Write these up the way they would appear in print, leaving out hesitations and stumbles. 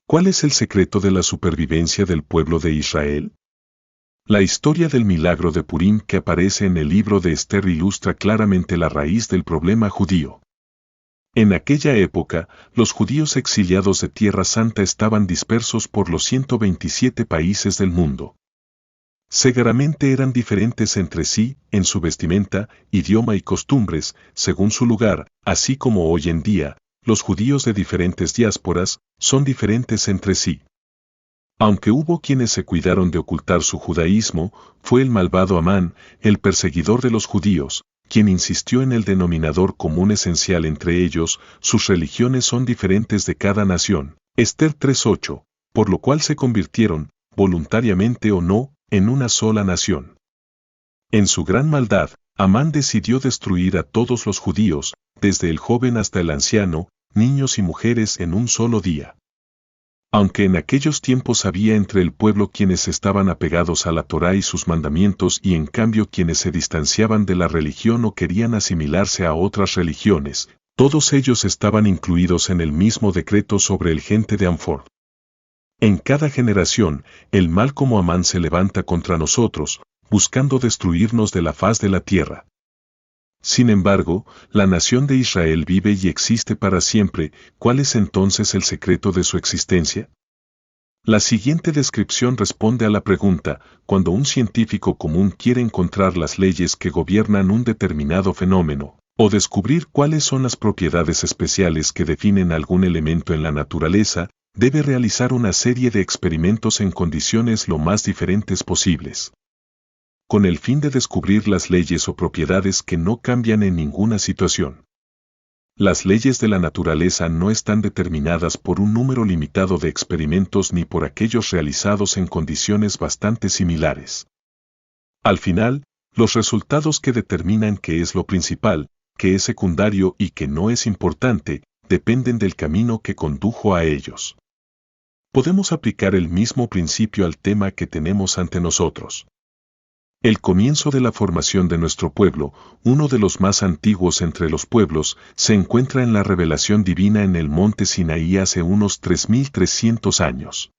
¿Cuál es el secreto de la supervivencia del pueblo de Israel? La historia del milagro de Purim que aparece en el libro de Esther ilustra claramente la raíz del problema judío. En aquella época, los judíos exiliados de Tierra Santa estaban dispersos por los 127 países del mundo. Seguramente eran diferentes entre sí, en su vestimenta, idioma y costumbres, según su lugar, así como hoy en día, los judíos de diferentes diásporas son diferentes entre sí. Aunque hubo quienes se cuidaron de ocultar su judaísmo, fue el malvado Amán, el perseguidor de los judíos, quien insistió en el denominador común esencial entre ellos: sus religiones son diferentes de cada nación. Esther 3:8, por lo cual se convirtieron, voluntariamente o no, en una sola nación. En su gran maldad, Amán decidió destruir a todos los judíos, desde el joven hasta el anciano, niños y mujeres en un solo día. Aunque en aquellos tiempos había entre el pueblo quienes estaban apegados a la Torá y sus mandamientos y en cambio quienes se distanciaban de la religión o querían asimilarse a otras religiones, todos ellos estaban incluidos en el mismo decreto sobre el gente de Amford. En cada generación, el mal como Amán se levanta contra nosotros, buscando destruirnos de la faz de la tierra. Sin embargo, la nación de Israel vive y existe para siempre. ¿Cuál es entonces el secreto de su existencia? La siguiente descripción responde a la pregunta: cuando un científico común quiere encontrar las leyes que gobiernan un determinado fenómeno, o descubrir cuáles son las propiedades especiales que definen algún elemento en la naturaleza, debe realizar una serie de experimentos en condiciones lo más diferentes posibles, con el fin de descubrir las leyes o propiedades que no cambian en ninguna situación. Las leyes de la naturaleza no están determinadas por un número limitado de experimentos ni por aquellos realizados en condiciones bastante similares. Al final, los resultados que determinan qué es lo principal, qué es secundario y qué no es importante, dependen del camino que condujo a ellos. Podemos aplicar el mismo principio al tema que tenemos ante nosotros. El comienzo de la formación de nuestro pueblo, uno de los más antiguos entre los pueblos, se encuentra en la revelación divina en el monte Sinaí hace unos 3300 años.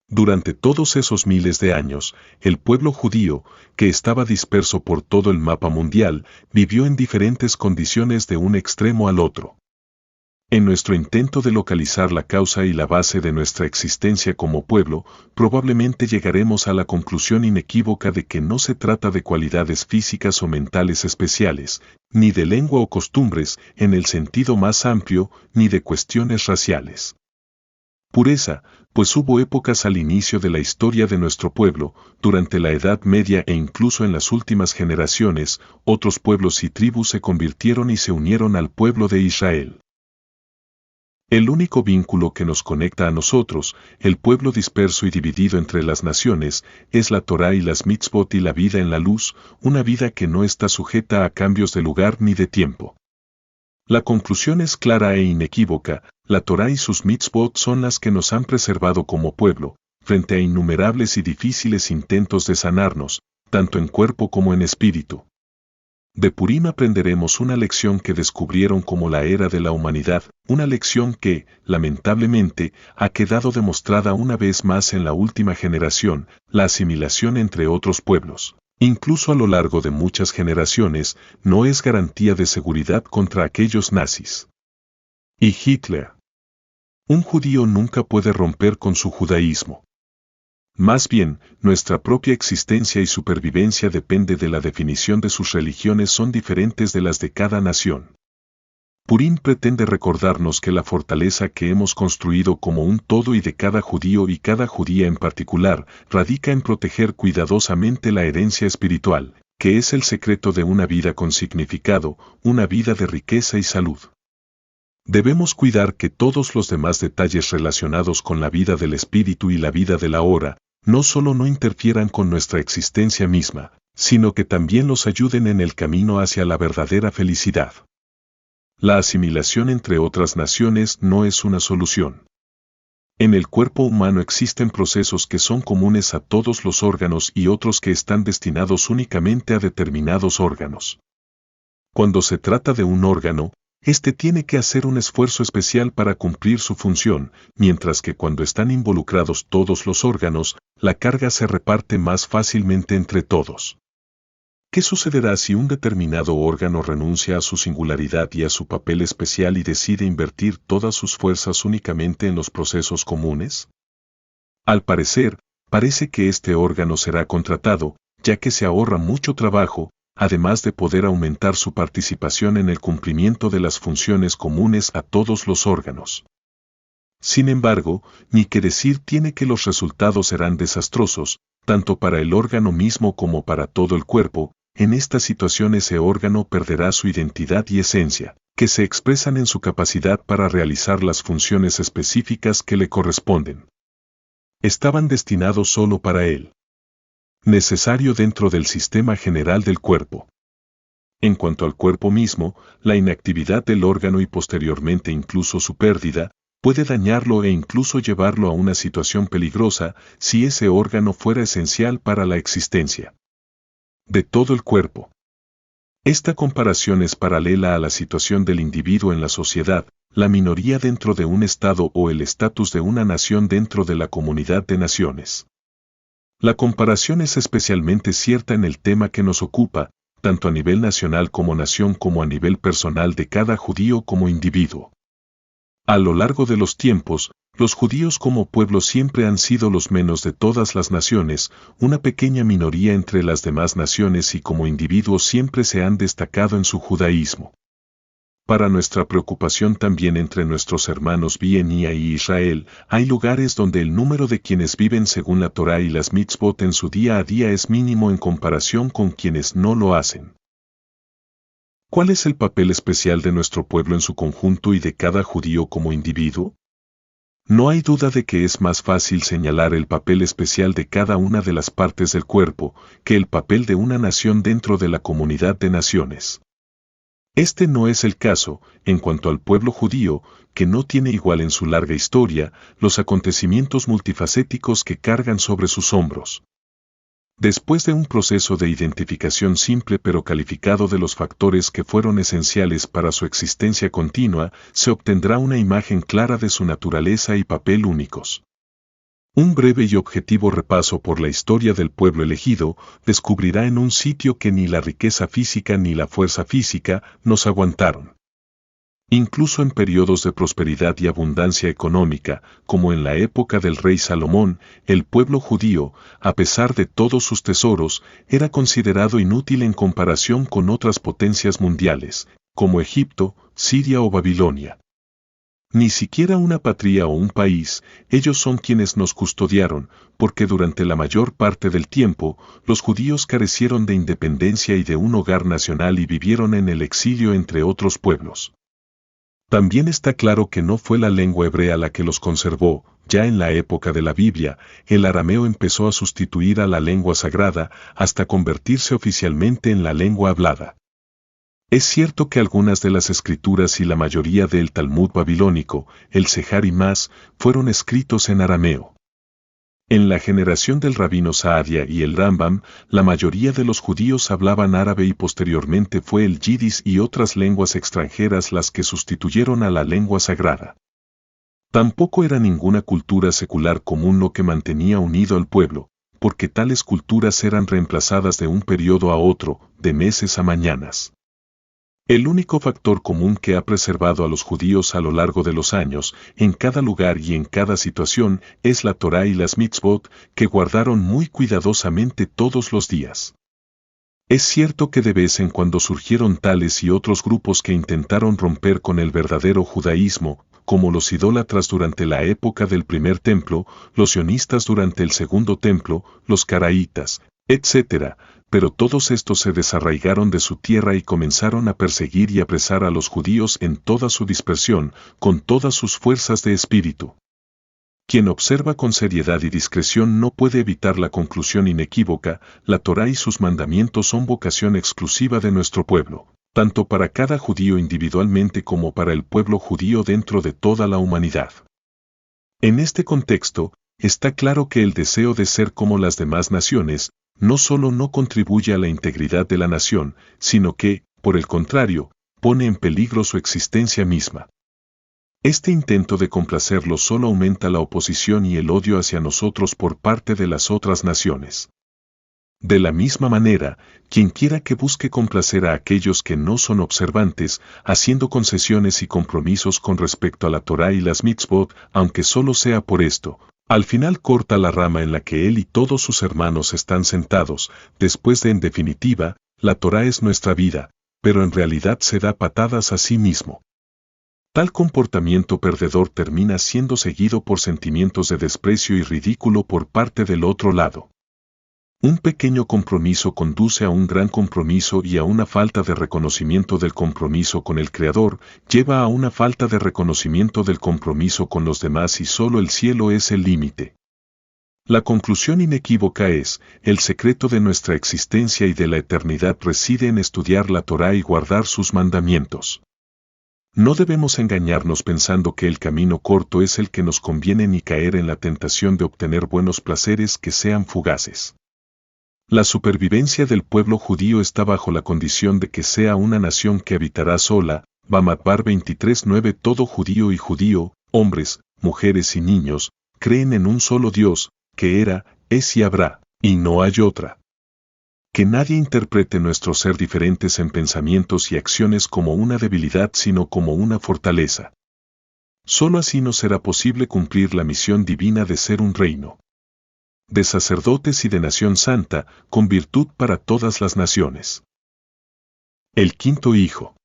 Durante todos esos miles de años, el pueblo judío, que estaba disperso por todo el mapa mundial, vivió en diferentes condiciones de un extremo al otro. En nuestro intento de localizar la causa y la base de nuestra existencia como pueblo, probablemente llegaremos a la conclusión inequívoca de que no se trata de cualidades físicas o mentales especiales, ni de lengua o costumbres, en el sentido más amplio, ni de cuestiones raciales. Pureza, pues hubo épocas al inicio de la historia de nuestro pueblo, durante la Edad Media e incluso en las últimas generaciones, otros pueblos y tribus se convirtieron y se unieron al pueblo de Israel. El único vínculo que nos conecta a nosotros, el pueblo disperso y dividido entre las naciones, es la Torá y las mitzvot y la vida en la luz, una vida que no está sujeta a cambios de lugar ni de tiempo. La conclusión es clara e inequívoca: la Torá y sus mitzvot son las que nos han preservado como pueblo, frente a innumerables y difíciles intentos de sanarnos, tanto en cuerpo como en espíritu. De Purim aprenderemos una lección que descubrieron como la era de la humanidad, una lección que, lamentablemente, ha quedado demostrada una vez más en la última generación: la asimilación entre otros pueblos, incluso a lo largo de muchas generaciones, no es garantía de seguridad contra aquellos nazis y Hitler. Un judío nunca puede romper con su judaísmo. Más bien, nuestra propia existencia y supervivencia depende de la definición de sus religiones son diferentes de las de cada nación. Purim pretende recordarnos que la fortaleza que hemos construido como un todo y de cada judío y cada judía en particular, radica en proteger cuidadosamente la herencia espiritual, que es el secreto de una vida con significado, una vida de riqueza y salud. Debemos cuidar que todos los demás detalles relacionados con la vida del espíritu y la vida de la hora, no solo no interfieran con nuestra existencia misma, sino que también los ayuden en el camino hacia la verdadera felicidad. La asimilación entre otras naciones no es una solución. En el cuerpo humano existen procesos que son comunes a todos los órganos y otros que están destinados únicamente a determinados órganos. Cuando se trata de un órgano, Este tiene que hacer un esfuerzo especial para cumplir su función, mientras que cuando están involucrados todos los órganos, la carga se reparte más fácilmente entre todos. ¿Qué sucederá si un determinado órgano renuncia a su singularidad y a su papel especial y decide invertir todas sus fuerzas únicamente en los procesos comunes? Al parecer, parece que este órgano será contratado, ya que se ahorra mucho trabajo, además de poder aumentar su participación en el cumplimiento de las funciones comunes a todos los órganos. Sin embargo, ni que decir tiene que los resultados serán desastrosos, tanto para el órgano mismo como para todo el cuerpo. En esta situación ese órgano perderá su identidad y esencia, que se expresan en su capacidad para realizar las funciones específicas que le corresponden. Estaban destinados solo para él. Necesario dentro del sistema general del cuerpo. En cuanto al cuerpo mismo, la inactividad del órgano y posteriormente incluso su pérdida, puede dañarlo e incluso llevarlo a una situación peligrosa si ese órgano fuera esencial para la existencia de todo el cuerpo. Esta comparación es paralela a la situación del individuo en la sociedad, la minoría dentro de un estado o el estatus de una nación dentro de la comunidad de naciones. La comparación es especialmente cierta en el tema que nos ocupa, tanto a nivel nacional como nación como a nivel personal de cada judío como individuo. A lo largo de los tiempos, los judíos como pueblo siempre han sido los menos de todas las naciones, una pequeña minoría entre las demás naciones y como individuos siempre se han destacado en su judaísmo. Para nuestra preocupación también entre nuestros hermanos Bienia y Israel, hay lugares donde el número de quienes viven según la Torá y las mitzvot en su día a día es mínimo en comparación con quienes no lo hacen. ¿Cuál es el papel especial de nuestro pueblo en su conjunto y de cada judío como individuo? No hay duda de que es más fácil señalar el papel especial de cada una de las partes del cuerpo que el papel de una nación dentro de la comunidad de naciones. Este no es el caso, en cuanto al pueblo judío, que no tiene igual en su larga historia los acontecimientos multifacéticos que cargan sobre sus hombros. Después de un proceso de identificación simple pero calificado de los factores que fueron esenciales para su existencia continua, se obtendrá una imagen clara de su naturaleza y papel únicos. Un breve y objetivo repaso por la historia del pueblo elegido descubrirá en un sitio que ni la riqueza física ni la fuerza física nos aguantaron. Incluso en periodos de prosperidad y abundancia económica, como en la época del rey Salomón, el pueblo judío, a pesar de todos sus tesoros, era considerado inútil en comparación con otras potencias mundiales, como Egipto, Siria o Babilonia. Ni siquiera una patria o un país, ellos son quienes nos custodiaron, porque durante la mayor parte del tiempo, los judíos carecieron de independencia y de un hogar nacional y vivieron en el exilio entre otros pueblos. También está claro que no fue la lengua hebrea la que los conservó. Ya en la época de la Biblia, el arameo empezó a sustituir a la lengua sagrada hasta convertirse oficialmente en la lengua hablada. Es cierto que algunas de las escrituras y la mayoría del Talmud babilónico, el Sehar y más, fueron escritos en arameo. En la generación del rabino Saadia y el Rambam, la mayoría de los judíos hablaban árabe y posteriormente fue el yidis y otras lenguas extranjeras las que sustituyeron a la lengua sagrada. Tampoco era ninguna cultura secular común lo que mantenía unido al pueblo, porque tales culturas eran reemplazadas de un periodo a otro, de meses a mañanas. El único factor común que ha preservado a los judíos a lo largo de los años, en cada lugar y en cada situación, es la Torá y las mitzvot, que guardaron muy cuidadosamente todos los días. Es cierto que de vez en cuando surgieron tales y otros grupos que intentaron romper con el verdadero judaísmo, como los idólatras durante la época del primer templo, los sionistas durante el segundo templo, los caraítas, etc., pero todos estos se desarraigaron de su tierra y comenzaron a perseguir y apresar a los judíos en toda su dispersión, con todas sus fuerzas de espíritu. Quien observa con seriedad y discreción no puede evitar la conclusión inequívoca: la Torá y sus mandamientos son vocación exclusiva de nuestro pueblo, tanto para cada judío individualmente como para el pueblo judío dentro de toda la humanidad. En este contexto, está claro que el deseo de ser como las demás naciones, no solo no contribuye a la integridad de la nación, sino que, por el contrario, pone en peligro su existencia misma. Este intento de complacerlo solo aumenta la oposición y el odio hacia nosotros por parte de las otras naciones. De la misma manera, quienquiera que busque complacer a aquellos que no son observantes, haciendo concesiones y compromisos con respecto a la Torá y las mitzvot, aunque solo sea por esto, al final corta la rama en la que él y todos sus hermanos están sentados, después de en definitiva, la Torá es nuestra vida, pero en realidad se da patadas a sí mismo. Tal comportamiento perdedor termina siendo seguido por sentimientos de desprecio y ridículo por parte del otro lado. Un pequeño compromiso conduce a un gran compromiso y a una falta de reconocimiento del compromiso con el Creador lleva a una falta de reconocimiento del compromiso con los demás y solo el cielo es el límite. La conclusión inequívoca es, el secreto de nuestra existencia y de la eternidad reside en estudiar la Torá y guardar sus mandamientos. No debemos engañarnos pensando que el camino corto es el que nos conviene ni caer en la tentación de obtener buenos placeres que sean fugaces. La supervivencia del pueblo judío está bajo la condición de que sea una nación que habitará sola. Bamidbar 23:9. Todo judío y judío, hombres, mujeres y niños, creen en un solo Dios, que era, es y habrá, y no hay otra. Que nadie interprete nuestro ser diferentes en pensamientos y acciones como una debilidad sino como una fortaleza. Solo así nos será posible cumplir la misión divina de ser un reino de sacerdotes y de nación santa, con virtud para todas las naciones. El quinto hijo.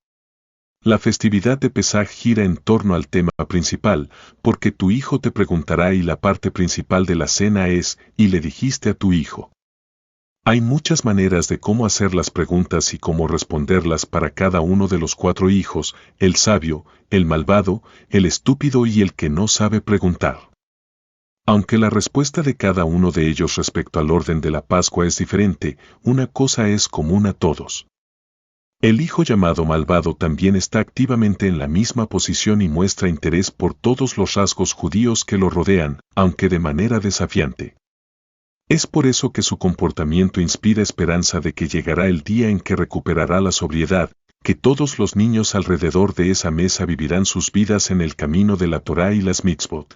La festividad de Pesaj gira en torno al tema principal, porque tu hijo te preguntará y la parte principal de la cena es, y le dijiste a tu hijo. Hay muchas maneras de cómo hacer las preguntas y cómo responderlas para cada uno de los 4 hijos, el sabio, el malvado, el estúpido y el que no sabe preguntar. Aunque la respuesta de cada uno de ellos respecto al orden de la Pascua es diferente, una cosa es común a todos. El hijo llamado malvado también está activamente en la misma posición y muestra interés por todos los rasgos judíos que lo rodean, aunque de manera desafiante. Es por eso que su comportamiento inspira esperanza de que llegará el día en que recuperará la sobriedad, que todos los niños alrededor de esa mesa vivirán sus vidas en el camino de la Torá y las mitzvot.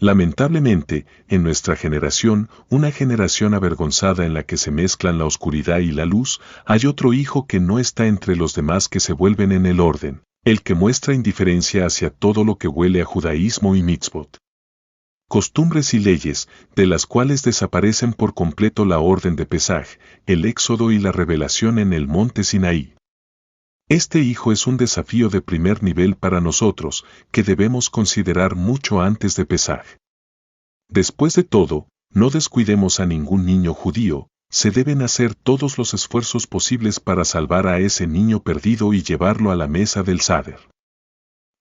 Lamentablemente, en nuestra generación, una generación avergonzada en la que se mezclan la oscuridad y la luz, hay otro hijo que no está entre los demás que se vuelven en el orden, el que muestra indiferencia hacia todo lo que huele a judaísmo y mitzvot. Costumbres y leyes, de las cuales desaparecen por completo la orden de Pesaj, el Éxodo y la revelación en el monte Sinaí. Este hijo es un desafío de primer nivel para nosotros, que debemos considerar mucho antes de Pesaj. Después de todo, no descuidemos a ningún niño judío, se deben hacer todos los esfuerzos posibles para salvar a ese niño perdido y llevarlo a la mesa del Seder.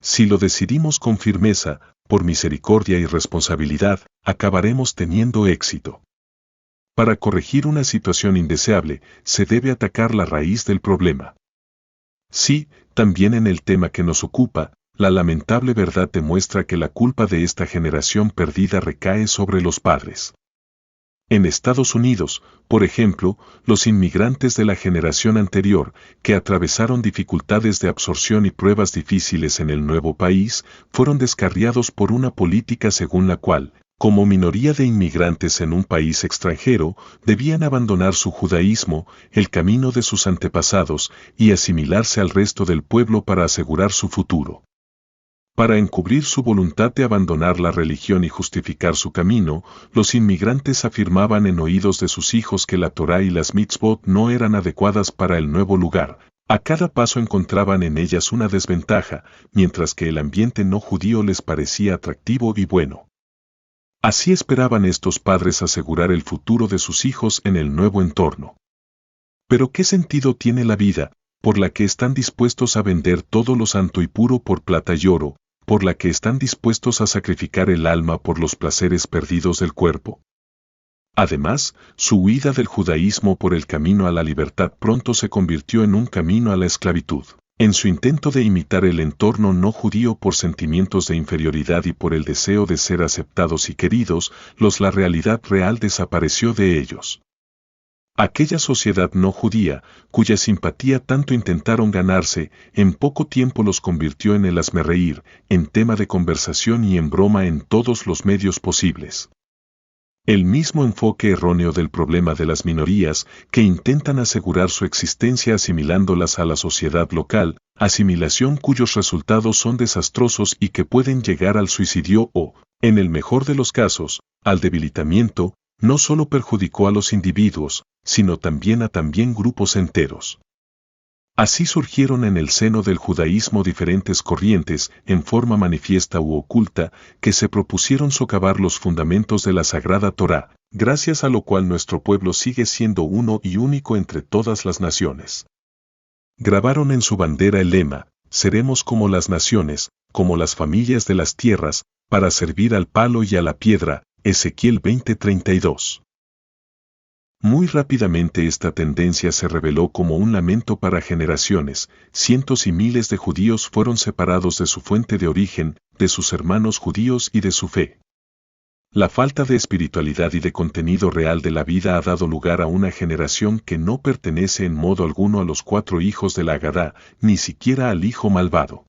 Si lo decidimos con firmeza, por misericordia y responsabilidad, acabaremos teniendo éxito. Para corregir una situación indeseable, se debe atacar la raíz del problema. Sí, también en el tema que nos ocupa, la lamentable verdad demuestra que la culpa de esta generación perdida recae sobre los padres. En Estados Unidos, por ejemplo, los inmigrantes de la generación anterior, que atravesaron dificultades de absorción y pruebas difíciles en el nuevo país, fueron descarriados por una política según la cual, como minoría de inmigrantes en un país extranjero, debían abandonar su judaísmo, el camino de sus antepasados, y asimilarse al resto del pueblo para asegurar su futuro. Para encubrir su voluntad de abandonar la religión y justificar su camino, los inmigrantes afirmaban en oídos de sus hijos que la Torá y las mitzvot no eran adecuadas para el nuevo lugar. A cada paso encontraban en ellas una desventaja, mientras que el ambiente no judío les parecía atractivo y bueno. Así esperaban estos padres asegurar el futuro de sus hijos en el nuevo entorno. Pero ¿qué sentido tiene la vida, por la que están dispuestos a vender todo lo santo y puro por plata y oro, por la que están dispuestos a sacrificar el alma por los placeres perdidos del cuerpo? Además, su huida del judaísmo por el camino a la libertad pronto se convirtió en un camino a la esclavitud. En su intento de imitar el entorno no judío por sentimientos de inferioridad y por el deseo de ser aceptados y queridos, la realidad real desapareció de ellos. Aquella sociedad no judía, cuya simpatía tanto intentaron ganarse, en poco tiempo los convirtió en el hazmerreír, en tema de conversación y en broma en todos los medios posibles. El mismo enfoque erróneo del problema de las minorías, que intentan asegurar su existencia asimilándolas a la sociedad local, asimilación cuyos resultados son desastrosos y que pueden llegar al suicidio o, en el mejor de los casos, al debilitamiento, no solo perjudicó a los individuos, sino también a grupos enteros. Así surgieron en el seno del judaísmo diferentes corrientes, en forma manifiesta u oculta, que se propusieron socavar los fundamentos de la Sagrada Torá, gracias a lo cual nuestro pueblo sigue siendo uno y único entre todas las naciones. Grabaron en su bandera el lema, seremos como las naciones, como las familias de las tierras, para servir al palo y a la piedra, Ezequiel 20:32. Muy rápidamente esta tendencia se reveló como un lamento para generaciones, cientos y miles de judíos fueron separados de su fuente de origen, de sus hermanos judíos y de su fe. La falta de espiritualidad y de contenido real de la vida ha dado lugar a una generación que no pertenece en modo alguno a los 4 hijos de la Agadá, ni siquiera al hijo malvado.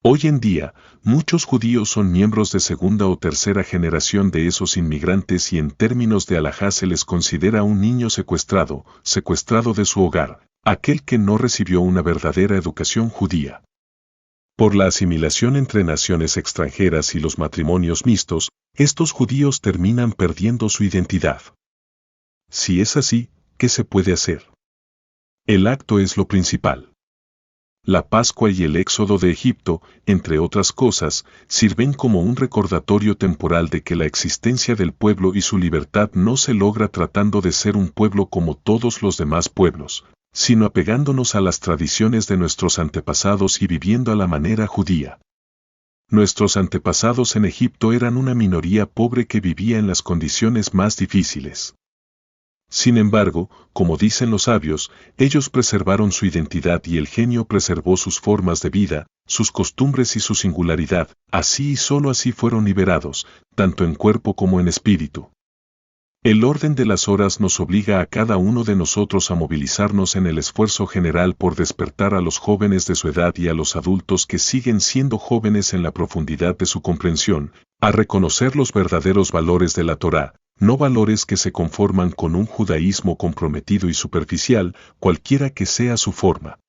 Hoy en día, muchos judíos son miembros de segunda o tercera generación de esos inmigrantes y en términos de halajá se les considera un niño secuestrado de su hogar, aquel que no recibió una verdadera educación judía. Por la asimilación entre naciones extranjeras y los matrimonios mixtos, estos judíos terminan perdiendo su identidad. Si es así, ¿qué se puede hacer? El acto es lo principal. La Pascua y el éxodo de Egipto, entre otras cosas, sirven como un recordatorio temporal de que la existencia del pueblo y su libertad no se logra tratando de ser un pueblo como todos los demás pueblos, sino apegándonos a las tradiciones de nuestros antepasados y viviendo a la manera judía. Nuestros antepasados en Egipto eran una minoría pobre que vivía en las condiciones más difíciles. Sin embargo, como dicen los sabios, ellos preservaron su identidad y el genio preservó sus formas de vida, sus costumbres y su singularidad, así y solo así fueron liberados, tanto en cuerpo como en espíritu. El orden de las horas nos obliga a cada uno de nosotros a movilizarnos en el esfuerzo general por despertar a los jóvenes de su edad y a los adultos que siguen siendo jóvenes en la profundidad de su comprensión, a reconocer los verdaderos valores de la Torá, no valores que se conforman con un judaísmo comprometido y superficial, cualquiera que sea su forma.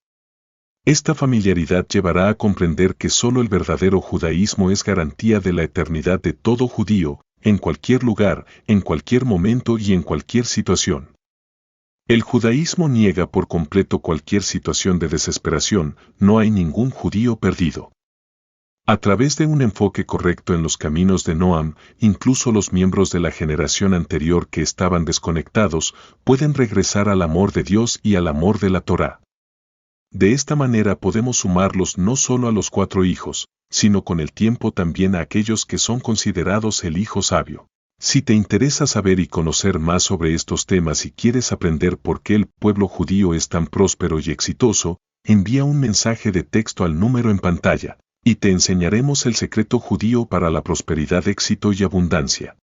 Esta familiaridad llevará a comprender que solo el verdadero judaísmo es garantía de la eternidad de todo judío, en cualquier lugar, en cualquier momento y en cualquier situación. El judaísmo niega por completo cualquier situación de desesperación, no hay ningún judío perdido. A través de un enfoque correcto en los caminos de Noam, incluso los miembros de la generación anterior que estaban desconectados pueden regresar al amor de Dios y al amor de la Torá. De esta manera podemos sumarlos no solo a los 4 hijos, sino con el tiempo también a aquellos que son considerados el hijo sabio. Si te interesa saber y conocer más sobre estos temas y quieres aprender por qué el pueblo judío es tan próspero y exitoso, envía un mensaje de texto al número en pantalla, y te enseñaremos el secreto judío para la prosperidad, éxito y abundancia.